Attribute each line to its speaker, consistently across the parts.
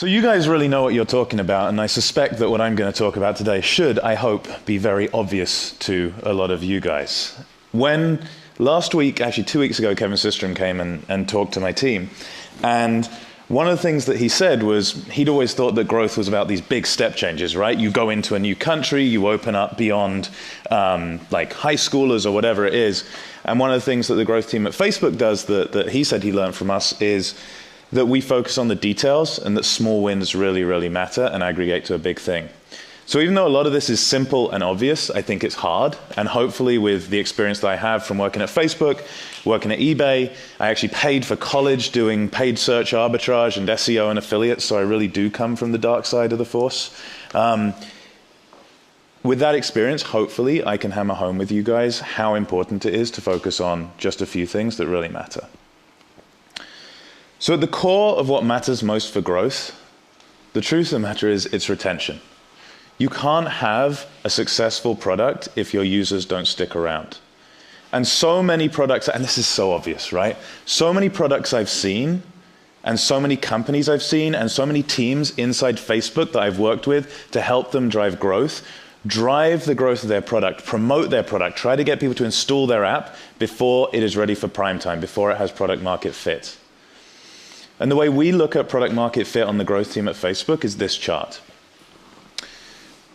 Speaker 1: So you guys really know what you're talking about, and I suspect that what I'm going to talk about today should, I hope, be very obvious to a lot of you guys. When last week, actually 2 weeks ago, Kevin Systrom came and talked to my team, and one of the things that he said was he'd always thought that growth was about these big step changes, right? You go into a new country, you open up beyond like high schoolers or whatever it is, and one of the things that the growth team at Facebook does that he said he learned from us is that we focus on the details and that small wins really, really matter and aggregate to a big thing. So even though a lot of this is simple and obvious, I think it's hard. And hopefully with the experience that I have from working at Facebook, working at eBay, I actually paid for college doing paid search arbitrage and SEO and affiliates, so I really do come from the dark side of the force. With that experience, hopefully I can hammer home with you guys how important it is to focus on just a few things that really matter. So at the core of what matters most for growth, the truth of the matter is it's retention. You can't have a successful product if your users don't stick around. And so many products, and this is so obvious, right? So many products I've seen, and so many companies I've seen, and so many teams inside Facebook that I've worked with to help them drive growth, drive the growth of their product, promote their product, try to get people to install their app before it is ready for prime time, before it has product market fit. And the way we look at product market fit on the growth team at Facebook is this chart.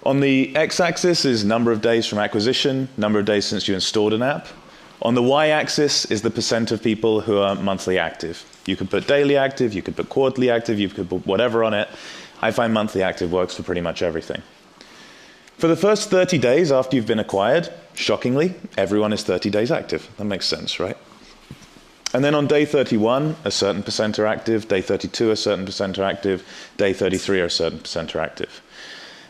Speaker 1: On the x-axis is number of days from acquisition, number of days since you installed an app. On the y-axis is the percent of people who are monthly active. You could put daily active, you could put quarterly active, you could put whatever on it. I find monthly active works for pretty much everything. For the first 30 days after you've been acquired, shockingly, everyone is 30 days active. That makes sense, right? And then on day 31, a certain percent are active. Day 32, a certain percent are active. Day 33, a certain percent are active.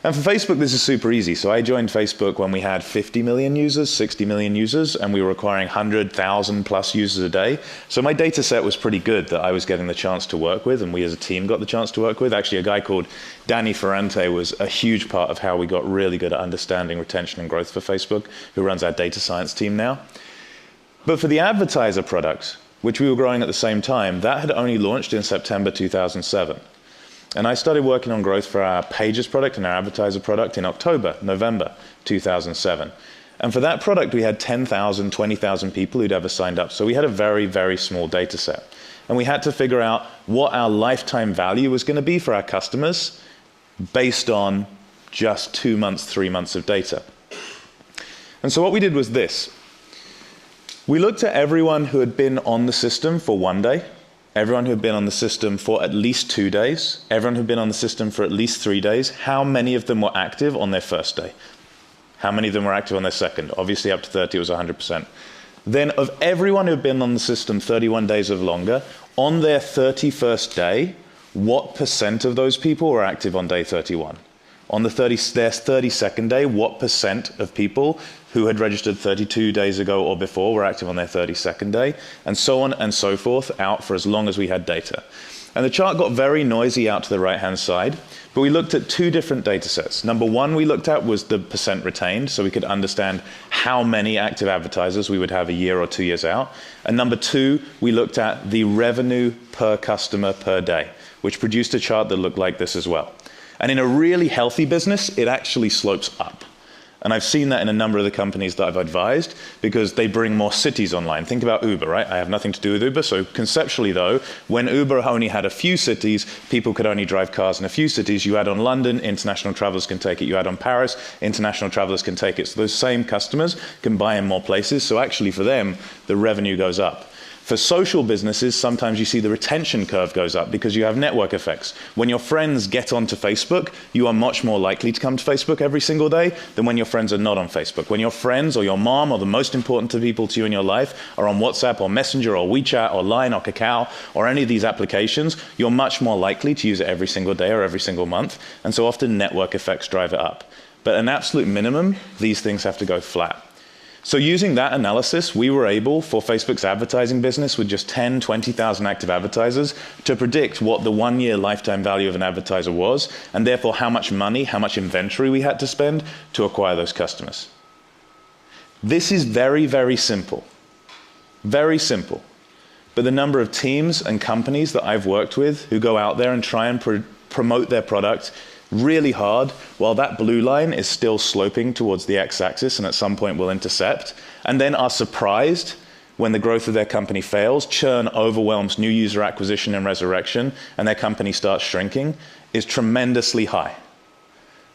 Speaker 1: And for Facebook, this is super easy. So I joined Facebook when we had 50 million users, 60 million users, and we were acquiring 100,000 plus users a day. So my data set was pretty good that I was getting the chance to work with, and we as a team got the chance to work with. Actually, a guy called Danny Ferrante was a huge part of how we got really good at understanding retention and growth for Facebook, who runs our data science team now. But for the advertiser product, which we were growing at the same time, that had only launched in September 2007. And I started working on growth for our Pages product and our advertiser product in November 2007. And for that product, we had 10,000, 20,000 people who'd ever signed up. So we had a very, very small data set. And we had to figure out what our lifetime value was going to be for our customers based on just 2 months, 3 months of data. And so what we did was this. We looked at everyone who had been on the system for 1 day, everyone who had been on the system for at least 2 days, everyone who had been on the system for at least 3 days, how many of them were active on their first day, how many of them were active on their second. Obviously up to 30 it was 100%. Then of everyone who had been on the system 31 days or longer, on their 31st day, what percent of those people were active on day 31? On their 32nd day, what percent of people who had registered 32 days ago or before were active on their 32nd day, and so on and so forth, out for as long as we had data. And the chart got very noisy out to the right-hand side, but we looked at 2 different data sets. Number one we looked at was the percent retained, so we could understand how many active advertisers we would have a year or 2 years out. And number 2, we looked at the revenue per customer per day, which produced a chart that looked like this as well. And in a really healthy business, it actually slopes up. And I've seen that in a number of the companies that I've advised because they bring more cities online. Think about Uber, right? I have nothing to do with Uber. So conceptually, though, when Uber only had a few cities, people could only drive cars in a few cities. You add on London, international travelers can take it. You add on Paris, international travelers can take it. So those same customers can buy in more places. So actually, for them, the revenue goes up. For social businesses, sometimes you see the retention curve goes up because you have network effects. When your friends get onto Facebook, you are much more likely to come to Facebook every single day than when your friends are not on Facebook. When your friends or your mom or the most important people to you in your life are on WhatsApp or Messenger or WeChat or Line or Kakao or any of these applications, you're much more likely to use it every single day or every single month. And so often network effects drive it up. But at an absolute minimum, these things have to go flat. So using that analysis, we were able, for Facebook's advertising business with just 10, 20,000 active advertisers, to predict what the 1-year lifetime value of an advertiser was, and therefore how much money, how much inventory we had to spend to acquire those customers. This is very, very simple. Very simple. But the number of teams and companies that I've worked with who go out there and try and promote their product really hard while that blue line is still sloping towards the x-axis and at some point will intercept, and then are surprised when the growth of their company fails, churn overwhelms new user acquisition and resurrection, and their company starts shrinking, is tremendously high.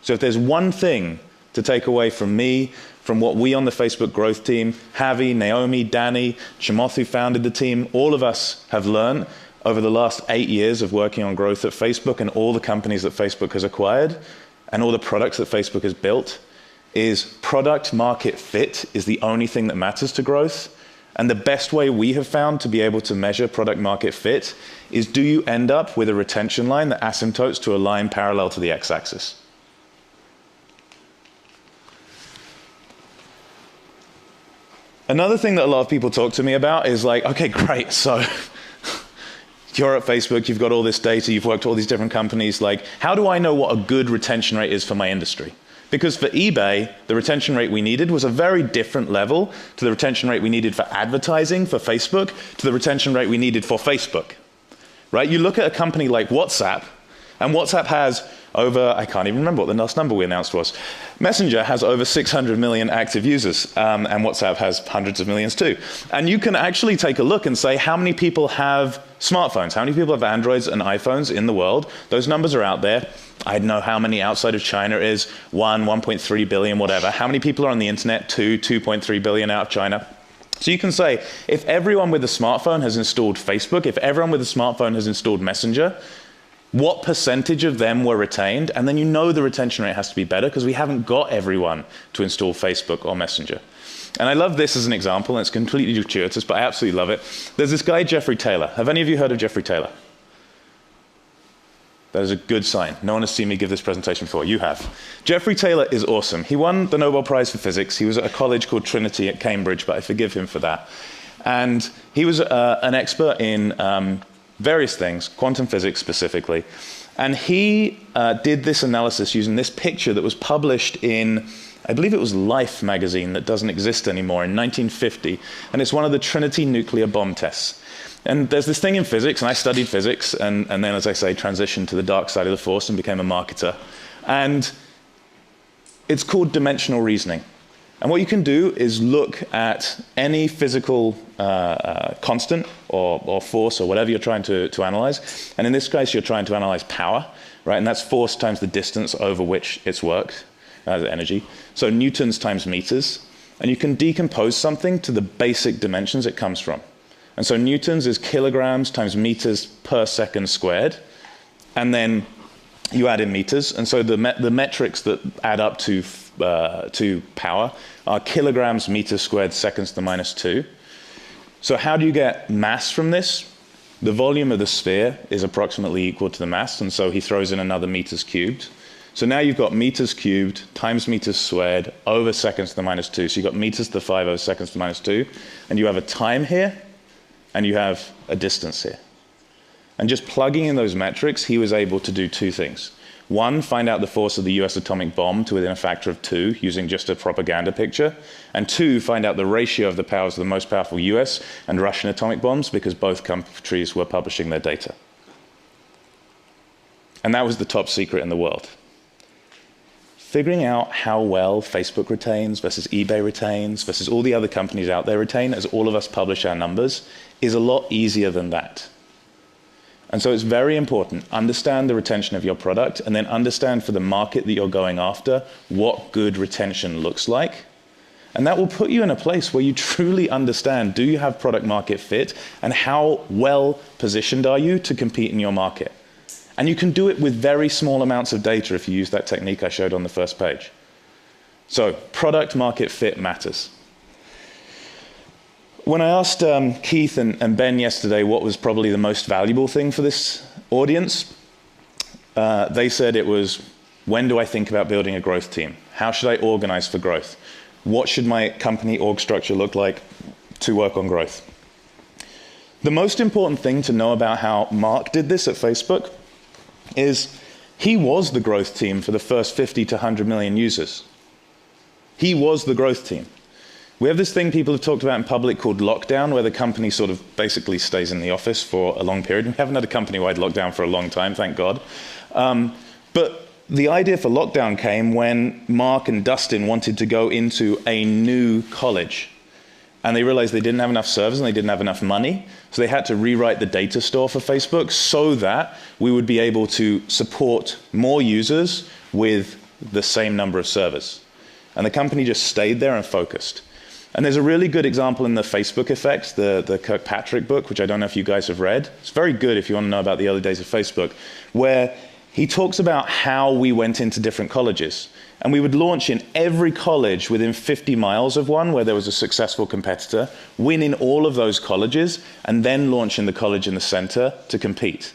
Speaker 1: So if there's one thing to take away from me, from what we on the Facebook growth team, Javi, Naomi, Danny, Chamath, who founded the team, all of us have learned over the last 8 years of working on growth at Facebook and all the companies that Facebook has acquired and all the products that Facebook has built, is product market fit is the only thing that matters to growth. And the best way we have found to be able to measure product market fit is, do you end up with a retention line that asymptotes to a line parallel to the x-axis? Another thing that a lot of people talk to me about is like, okay, great, so you're at Facebook, you've got all this data, you've worked at all these different companies, like, how do I know what a good retention rate is for my industry? Because for eBay, the retention rate we needed was a very different level to the retention rate we needed for advertising for Facebook, to the retention rate we needed for Facebook, right? You look at a company like WhatsApp, and WhatsApp has over, I can't even remember what the last number we announced was. Messenger has over 600 million active users, and WhatsApp has hundreds of millions too. And you can actually take a look and say how many people have smartphones, how many people have Androids and iPhones in the world. Those numbers are out there. I don't know how many outside of China is, 1.3 billion, whatever. How many people are on the internet? 2.3 billion out of China. So you can say, if everyone with a smartphone has installed Facebook, if everyone with a smartphone has installed Messenger, what percentage of them were retained? And then you know the retention rate has to be better because we haven't got everyone to install Facebook or Messenger. And I love this as an example, and it's completely gratuitous, but I absolutely love it. There's this guy, Jeffrey Taylor. Have any of you heard of Jeffrey Taylor? That is a good sign. No one has seen me give this presentation before. You have. Jeffrey Taylor is awesome. He won the Nobel Prize for Physics. He was at a college called Trinity at Cambridge, but I forgive him for that. And he was an expert in various things, quantum physics specifically. And he did this analysis using this picture that was published in, I believe it was Life magazine that doesn't exist anymore, in 1950. And it's one of the Trinity nuclear bomb tests. And there's this thing in physics, and I studied physics, and then, as I say, transitioned to the dark side of the force and became a marketer. And it's called dimensional reasoning. And what you can do is look at any physical constant or force or whatever you're trying to analyze. And in this case, you're trying to analyze power, right? And that's force times the distance over which it's worked, the energy. So newtons times meters. And you can decompose something to the basic dimensions it comes from. And so newtons is kilograms times meters per second squared. And then you add in meters. And so the metrics that add up to power are kilograms meters squared seconds to the minus 2. So how do you get mass from this? The volume of the sphere is approximately equal to the mass. And so he throws in another meters cubed. So now you've got meters cubed times meters squared over seconds to the minus 2. So you've got meters to the 5 over seconds to the minus 2. And you have a time here. And you have a distance here. And just plugging in those metrics, he was able to do two things. One, find out the force of the US atomic bomb to within a factor of 2 using just a propaganda picture. And two, find out the ratio of the powers of the most powerful US and Russian atomic bombs because both countries were publishing their data. And that was the top secret in the world. Figuring out how well Facebook retains versus eBay retains versus all the other companies out there retain as all of us publish our numbers is a lot easier than that. And so it's very important. Understand the retention of your product and then understand for the market that you're going after what good retention looks like. And that will put you in a place where you truly understand, do you have product market fit and how well positioned are you to compete in your market? And you can do it with very small amounts of data if you use that technique I showed on the first page. So product market fit matters. When I asked Keith and Ben yesterday what was probably the most valuable thing for this audience, they said it was, when do I think about building a growth team? How should I organize for growth? What should my company org structure look like to work on growth? The most important thing to know about how Mark did this at Facebook is he was the growth team for the first 50 to 100 million users. He was the growth team. We have this thing people have talked about in public called lockdown, where the company sort of basically stays in the office for a long period. We haven't had a company-wide lockdown for a long time, thank God. But the idea for lockdown came when Mark and Dustin wanted to go into a new college. And they realized they didn't have enough servers and they didn't have enough money. So they had to rewrite the data store for Facebook so that we would be able to support more users with the same number of servers. And the company just stayed there and focused. And there's a really good example in the Facebook Effect, the Kirkpatrick book, which I don't know if you guys have read. It's very good if you want to know about the early days of Facebook, where he talks about how we went into different colleges. And we would launch in every college within 50 miles of one where there was a successful competitor, win in all of those colleges, and then launch in the college in the center to compete.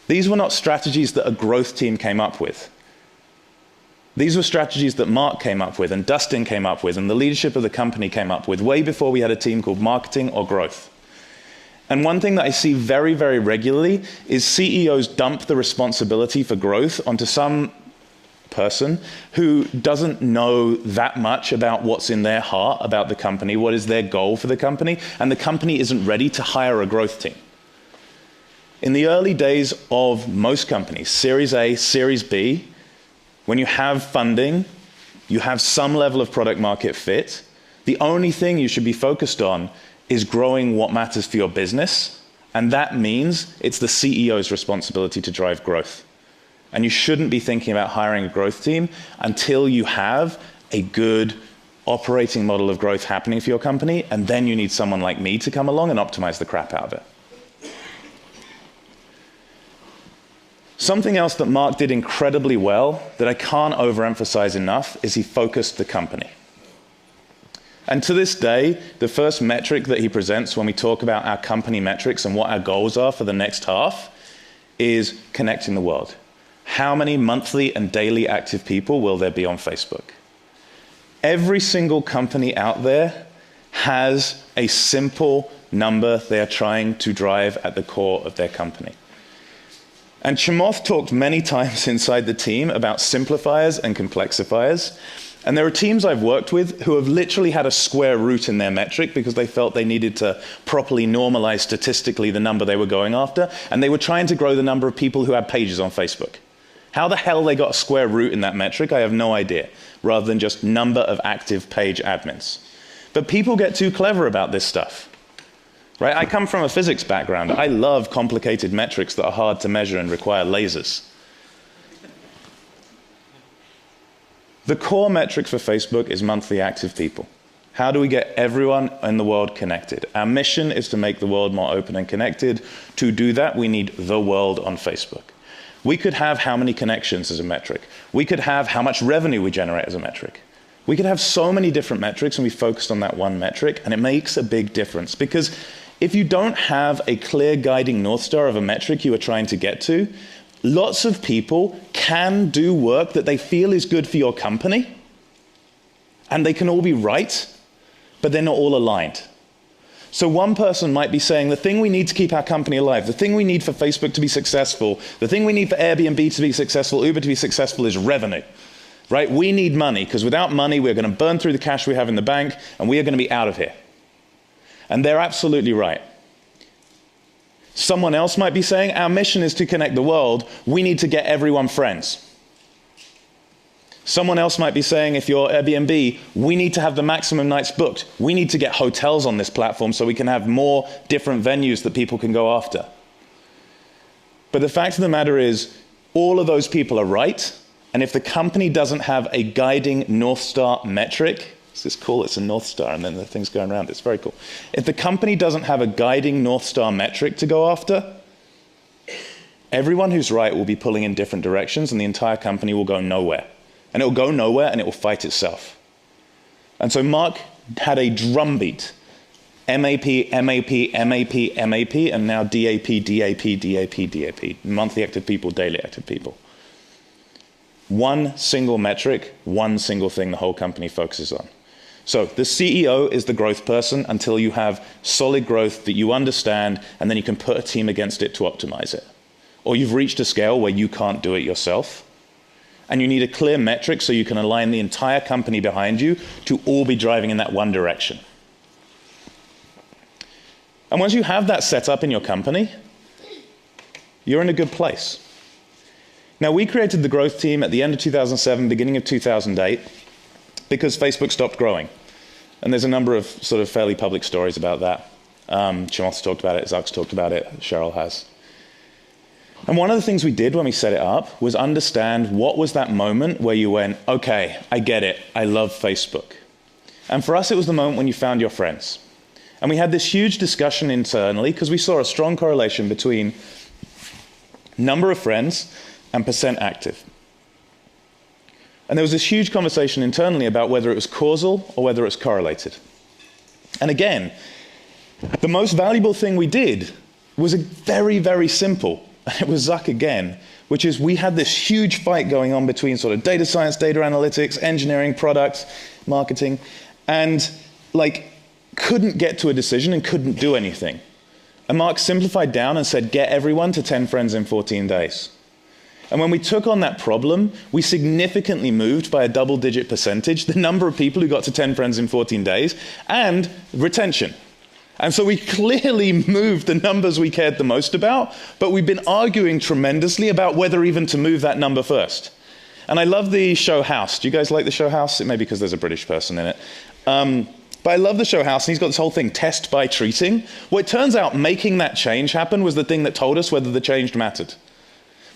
Speaker 1: These were not strategies that a growth team came up with. These were strategies that Mark came up with, and Dustin came up with, and the leadership of the company came up with, way before we had a team called marketing or growth. And one thing that I see very, very regularly is CEOs dump the responsibility for growth onto some person who doesn't know that much about what's in their heart about the company, what is their goal for the company, and the company isn't ready to hire a growth team. In the early days of most companies, Series A, Series B, when you have funding, you have some level of product market fit, the only thing you should be focused on is growing what matters for your business, and that means it's the CEO's responsibility to drive growth. And you shouldn't be thinking about hiring a growth team until you have a good operating model of growth happening for your company, and then you need someone like me to come along and optimize the crap out of it. Something else that Mark did incredibly well that I can't overemphasize enough is he focused the company. And to this day, the first metric that he presents when we talk about our company metrics and what our goals are for the next half is connecting the world. How many monthly and daily active people will there be on Facebook? Every single company out there has a simple number they are trying to drive at the core of their company. And Chamath talked many times inside the team about simplifiers and complexifiers. And there are teams I've worked with who have literally had a square root in their metric because they felt they needed to properly normalize statistically the number they were going after. And they were trying to grow the number of people who had pages on Facebook. How the hell they got a square root in that metric, I have no idea, rather than just number of active page admins. But people get too clever about this stuff. Right? I come from a physics background. I love complicated metrics that are hard to measure and require lasers. The core metric for Facebook is monthly active people. How do we get everyone in the world connected? Our mission is to make the world more open and connected. To do that, we need the world on Facebook. We could have how many connections as a metric. We could have how much revenue we generate as a metric. We could have so many different metrics, and we focused on that one metric, and it makes a big difference. Because if you don't have a clear guiding North Star of a metric you are trying to get to, lots of people can do work that they feel is good for your company, and they can all be right, but they're not all aligned. So one person might be saying, the thing we need to keep our company alive, the thing we need for Facebook to be successful, the thing we need for Airbnb to be successful, Uber to be successful is revenue. Right? We need money, because without money, we're going to burn through the cash we have in the bank, and we are going to be out of here. And they're absolutely right. Someone else might be saying, our mission is to connect the world. We need to get everyone friends. Someone else might be saying, if you're Airbnb, we need to have the maximum nights booked. We need to get hotels on this platform so we can have more different venues that people can go after. But the fact of the matter is, all of those people are right. And if the company doesn't have a guiding North Star metric, this is cool, it's a North Star, and then the thing's going around, it's very cool. If the company doesn't have a guiding North Star metric to go after, everyone who's right will be pulling in different directions, and the entire company will go nowhere. And it will go nowhere, and it will fight itself. And so Mark had a drumbeat. MAP, MAP, MAP, MAP, and now DAP, DAP, DAP, DAP. Monthly active people, daily active people. One single metric, one single thing the whole company focuses on. So the CEO is the growth person until you have solid growth that you understand, and then you can put a team against it to optimize it. Or you've reached a scale where you can't do it yourself. And you need a clear metric so you can align the entire company behind you to all be driving in that one direction. And once you have that set up in your company, you're in a good place. Now, we created the growth team at the end of 2007, beginning of 2008, because Facebook stopped growing. And there's a number of sort of fairly public stories about that. Chamath's talked about it, Zuck's talked about it, Cheryl has. And one of the things we did when we set it up was understand what was that moment where you went, okay, I get it, I love Facebook. And for us, it was the moment when you found your friends. And we had this huge discussion internally because we saw a strong correlation between number of friends and percent active. And there was this huge conversation internally about whether it was causal or whether it was correlated. And again, the most valuable thing we did was very, very simple. And it was Zuck again, which is we had this huge fight going on between sort of data science, data analytics, engineering, product, marketing, and couldn't get to a decision and couldn't do anything. And Mark simplified down and said, get everyone to 10 friends in 14 days. And when we took on that problem, we significantly moved by a double-digit percentage the number of people who got to 10 friends in 14 days and retention. And so we clearly moved the numbers we cared the most about, but we've been arguing tremendously about whether even to move that number first. And I love the show House. Do you guys like the show House? It may be because there's a British person in it. But I love the show House, and he's got this whole thing, test by treating. Well, it turns out making that change happen was the thing that told us whether the change mattered.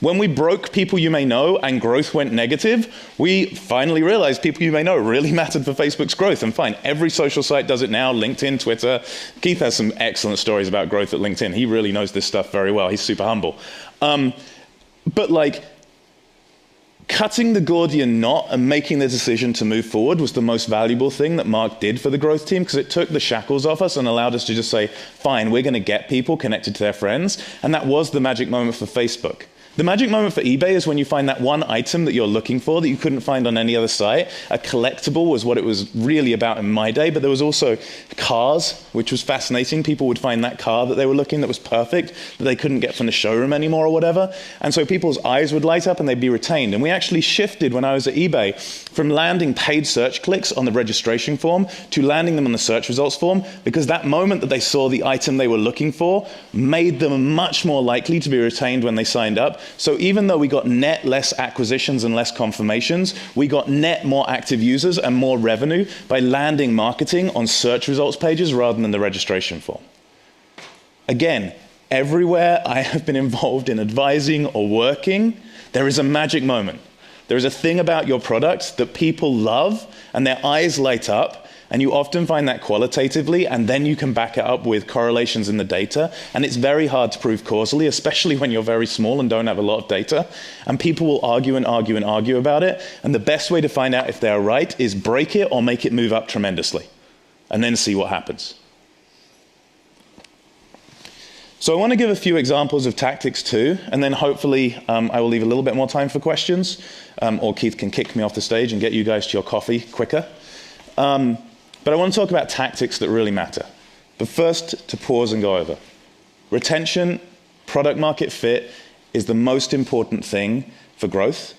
Speaker 1: When we broke people you may know and growth went negative, we finally realized people you may know really mattered for Facebook's growth. And fine, every social site does it now, LinkedIn, Twitter. Keith has some excellent stories about growth at LinkedIn. He really knows this stuff very well. He's super humble. But cutting the Gordian knot and making the decision to move forward was the most valuable thing that Mark did for the growth team, because it took the shackles off us and allowed us to just say, fine, we're going to get people connected to their friends. And that was the magic moment for Facebook. The magic moment for eBay is when you find that one item that you're looking for that you couldn't find on any other site. A collectible was what it was really about in my day, but there was also cars, which was fascinating. People would find that car that they were looking that was perfect, that they couldn't get from the showroom anymore or whatever. And so people's eyes would light up and they'd be retained. And we actually shifted when I was at eBay from landing paid search clicks on the registration form to landing them on the search results form, because that moment that they saw the item they were looking for made them much more likely to be retained when they signed up. So even though we got net less acquisitions and less confirmations, we got net more active users and more revenue by landing marketing on search results pages rather than the registration form. Again, everywhere I have been involved in advising or working, there is a magic moment. There is a thing about your product that people love and their eyes light up. And you often find that qualitatively, and then you can back it up with correlations in the data. And it's very hard to prove causally, especially when you're very small and don't have a lot of data. And people will argue and argue and argue about it. And the best way to find out if they're right is break it or make it move up tremendously, and then see what happens. So I want to give a few examples of tactics too, and then hopefully I will leave a little bit more time for questions, or Keith can kick me off the stage and get you guys to your coffee quicker. But I want to talk about tactics that really matter. But first, to pause and go over. Retention, product market fit is the most important thing for growth.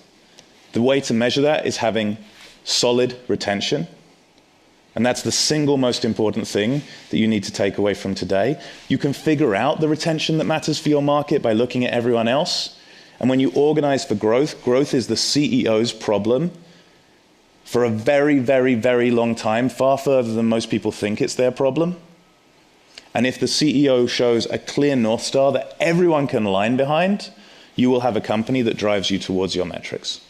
Speaker 1: The way to measure that is having solid retention. And that's the single most important thing that you need to take away from today. You can figure out the retention that matters for your market by looking at everyone else. And when you organize for growth, growth is the CEO's problem for a very, very, very long time, far further than most people think it's their problem. And if the CEO shows a clear North Star that everyone can align behind, you will have a company that drives you towards your metrics.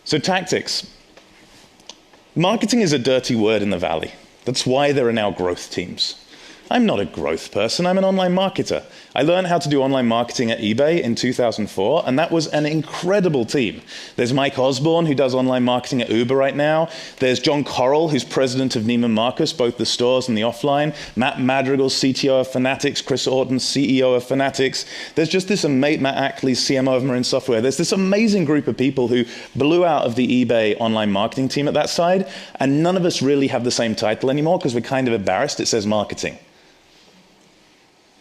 Speaker 1: So tactics. Marketing is a dirty word in the Valley. That's why there are now growth teams. I'm not a growth person, I'm an online marketer. I learned how to do online marketing at eBay in 2004, and that was an incredible team. There's Mike Osborne, who does online marketing at Uber right now. There's John Correll, who's president of Neiman Marcus, both the stores and the offline. Matt Madrigal, CTO of Fanatics. Chris Orton, CEO of Fanatics. There's just this amazing, Matt Ackley, CMO of Marin Software. There's this amazing group of people who blew out of the eBay online marketing team at that side, and none of us really have the same title anymore because we're kind of embarrassed. It says marketing.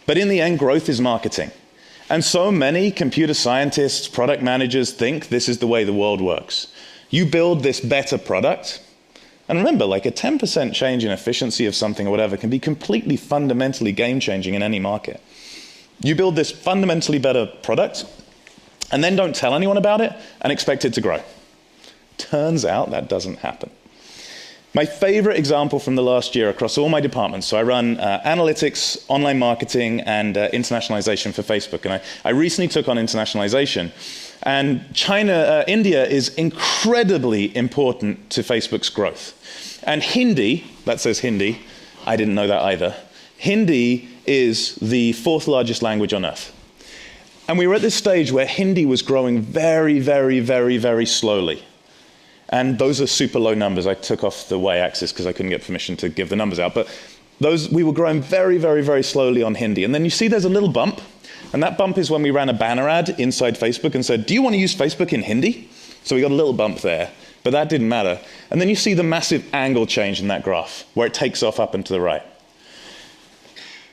Speaker 1: But in the end, growth is marketing. And so many computer scientists, product managers think this is the way the world works. You build this better product, and remember, like a 10% change in efficiency of something or whatever can be completely fundamentally game-changing in any market. You build this fundamentally better product, and then don't tell anyone about it and expect it to grow. Turns out that doesn't happen. My favorite example from the last year across all my departments, so I run analytics, online marketing, and internationalization for Facebook, and I recently took on internationalization. And India is incredibly important to Facebook's growth. And Hindi, that says Hindi, I didn't know that either. Hindi is the 4th largest language on earth. And we were at this stage where Hindi was growing very, very, very, very slowly. And those are super low numbers. I took off the y-axis because I couldn't get permission to give the numbers out. But we were growing very, very, very slowly on Hindi. And then you see there's a little bump. And that bump is when we ran a banner ad inside Facebook and said, do you want to use Facebook in Hindi? So we got a little bump there, but that didn't matter. And then you see the massive angle change in that graph, where it takes off up and to the right.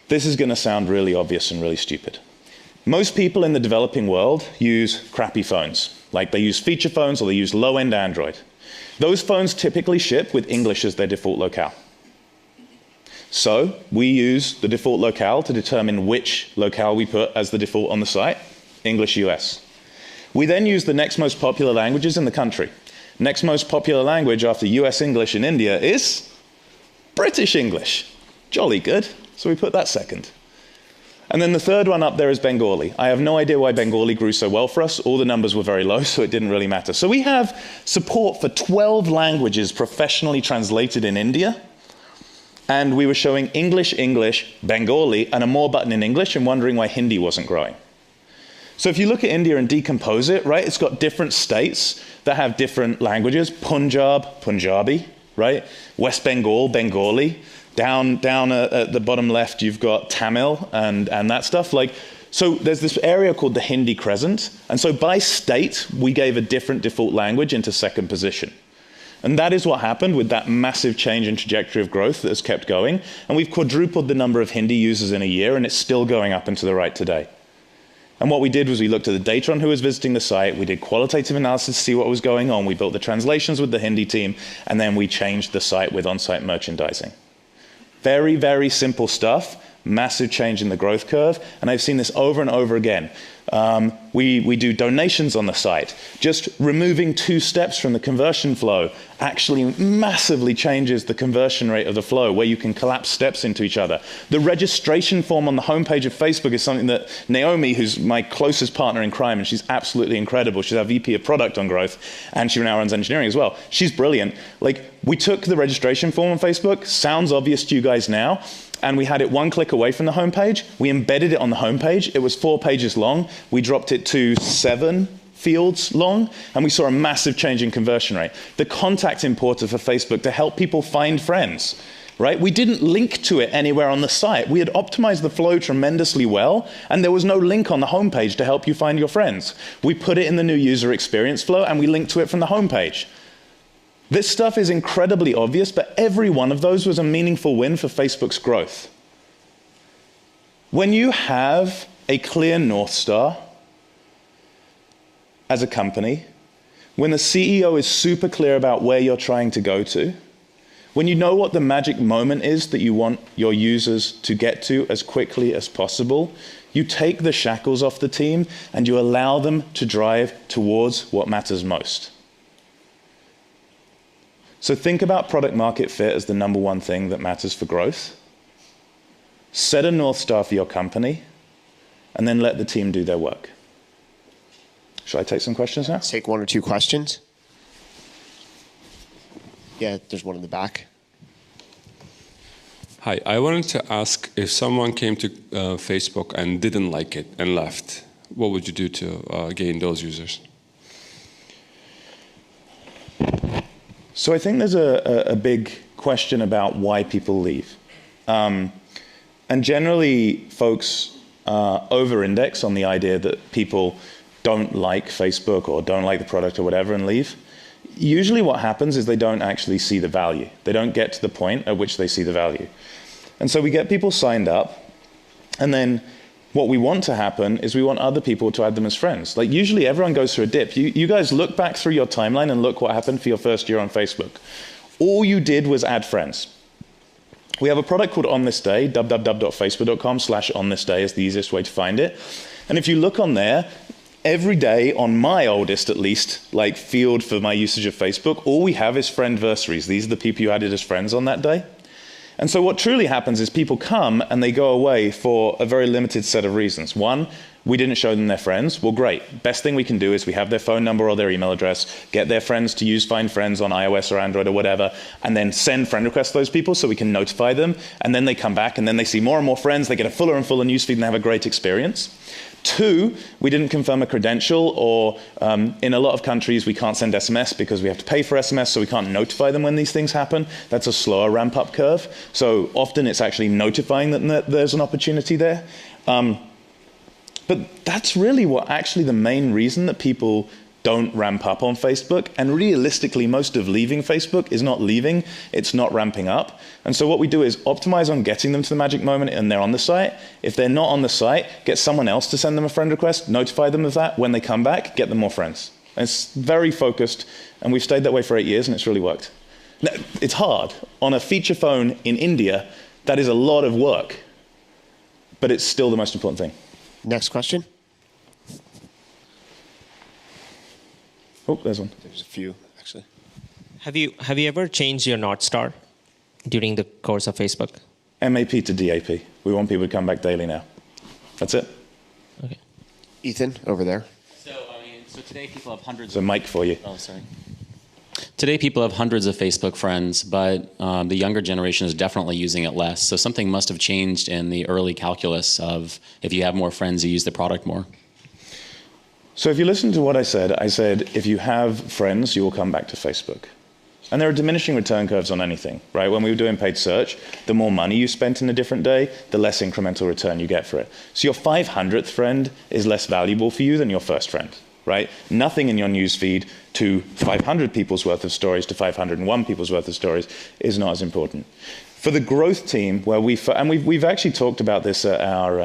Speaker 1: This is going to sound really obvious and really stupid. Most people in the developing world use crappy phones. Like they use feature phones or they use low-end Android. Those phones typically ship with English as their default locale. So we use the default locale to determine which locale we put as the default on the site, English US. We then use the next most popular languages in the country. Next most popular language after US English in India is British English. Jolly good. So we put that second. And then the third one up there is Bengali. I have no idea why Bengali grew so well for us. All the numbers were very low, so it didn't really matter. So we have support for 12 languages professionally translated in India. And we were showing English, English, Bengali, and a more button in English and wondering why Hindi wasn't growing. So if you look at India and decompose it, right, it's got different states that have different languages. Punjab, Punjabi, right? West Bengal, Bengali. Down at the bottom left, you've got Tamil and that stuff. So there's this area called the Hindi Crescent. And so by state, we gave a different default language into second position. And that is what happened with that massive change in trajectory of growth that has kept going. And we've quadrupled the number of Hindi users in a year, and it's still going up and to the right today. And what we did was we looked at the data on who was visiting the site, we did qualitative analysis to see what was going on, we built the translations with the Hindi team, and then we changed the site with on-site merchandising. Very, very simple stuff, massive change in the growth curve, and I've seen this over and over again. We do donations on the site. Just removing 2 steps from the conversion flow actually massively changes the conversion rate of the flow, where you can collapse steps into each other. The registration form on the homepage of Facebook is something that Naomi, who's my closest partner in crime, and she's absolutely incredible. She's our VP of product on growth, and she now runs engineering as well. She's brilliant. We took the registration form on Facebook, sounds obvious to you guys now, and we had it 1 click away from the homepage. We embedded it on the homepage. It was 4 pages long. We dropped it to 7 fields long, and we saw a massive change in conversion rate. The contact importer for Facebook to help people find friends, right? We didn't link to it anywhere on the site. We had optimized the flow tremendously well, and there was no link on the homepage to help you find your friends. We put it in the new user experience flow, and we linked to it from the homepage. This stuff is incredibly obvious, but every one of those was a meaningful win for Facebook's growth. When you have a clear North Star as a company, when the CEO is super clear about where you're trying to go to, when you know what the magic moment is that you want your users to get to as quickly as possible, you take the shackles off the team and you allow them to drive towards what matters most. So think about product market fit as the #1 thing that matters for growth. Set a North Star for your company, and then let the team do their work. Should I take some questions now?
Speaker 2: Let's take 1 or 2 questions. Yeah, there's one in the back.
Speaker 3: Hi, I wanted to ask, if someone came to Facebook and didn't like it and left, what would you do to gain those users?
Speaker 1: So I think there's a big question about why people leave. And generally, folks over-index on the idea that people don't like Facebook or don't like the product or whatever and leave. Usually what happens is they don't actually see the value. They don't get to the point at which they see the value. And so we get people signed up, and then What we want to happen is we want other people to add them as friends. Like usually everyone goes through a dip. You guys look back through your timeline and look what happened for your first year on Facebook. All you did was add friends. We have a product called On This Day, www.facebook.com/onthisday is the easiest way to find it. And if you look on there, every day on my oldest, at least, like field for my usage of Facebook, all we have is friendversaries. These are the people you added as friends on that day. And so what truly happens is people come and they go away for a very limited set of reasons. One, we didn't show them their friends. Well, great. Best thing we can do is we have their phone number or their email address, get their friends to use Find Friends on iOS or Android or whatever, and then send friend requests to those people so we can notify them. And then they come back and then they see more and more friends. They get a fuller and fuller newsfeed and have a great experience. Two, we didn't confirm a credential, or in a lot of countries we can't send SMS because we have to pay for SMS, so we can't notify them when these things happen. That's a slower ramp-up curve. So often it's actually notifying them that there's an opportunity there. But that's really the main reason that people don't ramp up on Facebook. And realistically, most of leaving Facebook is not leaving, it's not ramping up. And so what we do is optimize on getting them to the magic moment and they're on the site. If they're not on the site, get someone else to send them a friend request, notify them of that. When they come back, get them more friends. And it's very focused, and we've stayed that way for 8 years, and it's really worked. Now, it's hard. On a feature phone in India, that is a lot of work, but it's still the most important thing.
Speaker 2: Next question.
Speaker 1: Oh, there's one.
Speaker 2: There's a few, actually.
Speaker 4: Have you ever changed your North Star during the course of Facebook?
Speaker 1: MAP to DAP. We want people to come back daily now. That's it.
Speaker 4: Okay.
Speaker 2: Ethan, over there.
Speaker 5: So today people have hundreds.
Speaker 1: There's a mic for you.
Speaker 5: Oh, sorry. Today people have hundreds of Facebook friends, but the younger generation is definitely using it less. So something must have changed in the early calculus of if you have more friends, you use the product more.
Speaker 1: So if you listen to what I said if you have friends, you will come back to Facebook. And there are diminishing return curves on anything, right? When we were doing paid search, the more money you spent in a different day, the less incremental return you get for it. So your 500th friend is less valuable for you than your first friend, right? Nothing in your newsfeed to 500 people's worth of stories to 501 people's worth of stories is not as important. For the growth team, where we've actually talked about this at our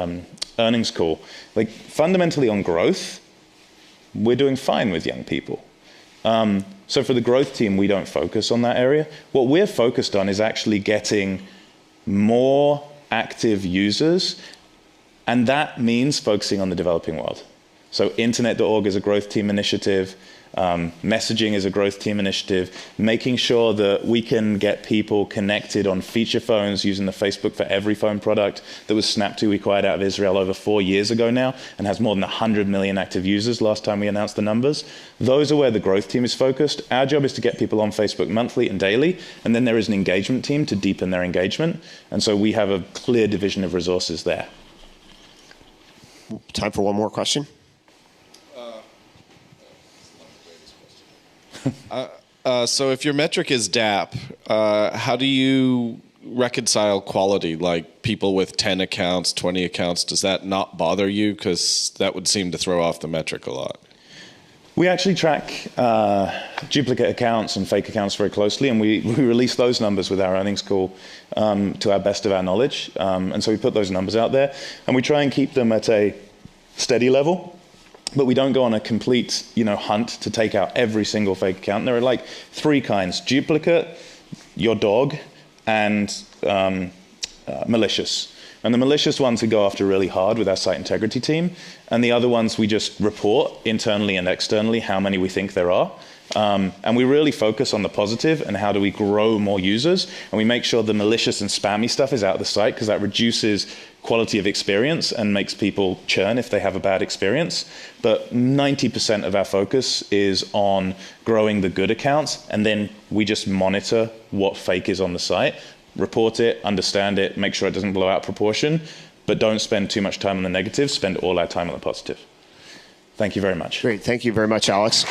Speaker 1: earnings call, like fundamentally on growth, we're doing fine with young people. So for the growth team, we don't focus on that area. What we're focused on is actually getting more active users, and that means focusing on the developing world. So internet.org is a growth team initiative. Messaging is a growth team initiative, making sure that we can get people connected on feature phones using the Facebook for Every Phone product that was Snap2 we acquired out of Israel over 4 years ago now and has more than 100 million active users last time we announced the numbers. Those are where the growth team is focused. Our job is to get people on Facebook monthly and daily, and then there is an engagement team to deepen their engagement. And so we have a clear division of resources there.
Speaker 2: Time for one more question.
Speaker 6: So if your metric is DAP, how do you reconcile quality? Like people with 10 accounts, 20 accounts, does that not bother you? Because that would seem to throw off the metric a lot.
Speaker 1: We actually track duplicate accounts and fake accounts very closely, and we release those numbers with our earnings call to our best of our knowledge. And so we put those numbers out there, and we try and keep them at a steady level. But we don't go on a complete, hunt to take out every single fake account. There are like 3 kinds: duplicate, your dog, and malicious. And the malicious ones we go after really hard with our site integrity team. And the other ones we just report internally and externally how many we think there are. And we really focus on the positive and how do we grow more users. And we make sure the malicious and spammy stuff is out of the site because that reduces quality of experience and makes people churn if they have a bad experience. But 90% of our focus is on growing the good accounts, and then we just monitor what fake is on the site, report it, understand it, make sure it doesn't blow out proportion, but don't spend too much time on the negative, spend all our time on the positive. Thank you very much.
Speaker 2: Great. Thank you very much, Alex.